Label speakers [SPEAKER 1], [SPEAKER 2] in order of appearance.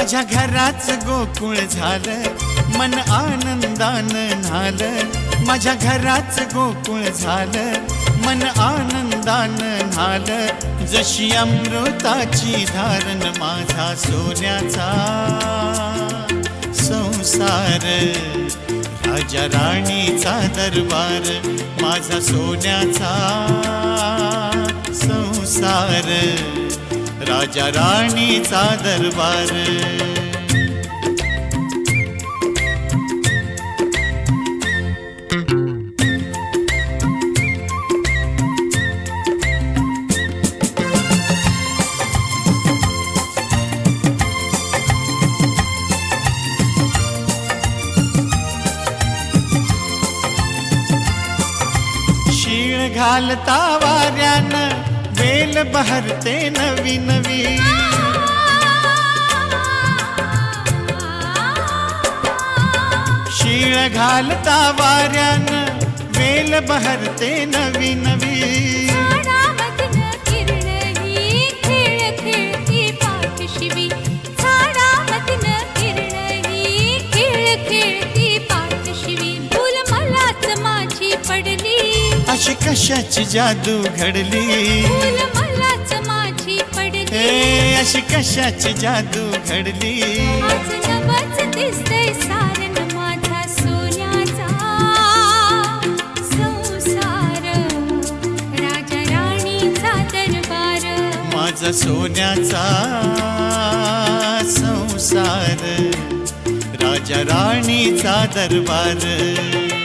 [SPEAKER 1] माझ्या घराच गोकुळ झालं, मन आनंदानं न्हालं. माझ्या घराच गोकुळ झालं, मन आनंदानं न्हालं. जशी अमृताची धारण माझा सोन्याचा संसार, राजा राणीचा दरबार. माझा सोन्याचा संसार, राजा राणीचा दरबार. शीळ घालता वाऱ्यानं वेल बहरते नवी नवी. शीळ घालता वाऱ्यानं वेल बहरते नवी नवी. अशी कशाची जादू घडली,
[SPEAKER 2] मलाच माझी पडली.
[SPEAKER 1] हे अशी कशाची जादू घडली.
[SPEAKER 2] आज नवच दिसतंय सारन माझा सोन्याचा संसार, राजा राणीचा दरबार.
[SPEAKER 1] माझा सोन्याचा संसार, राजा राणीचा दरबार.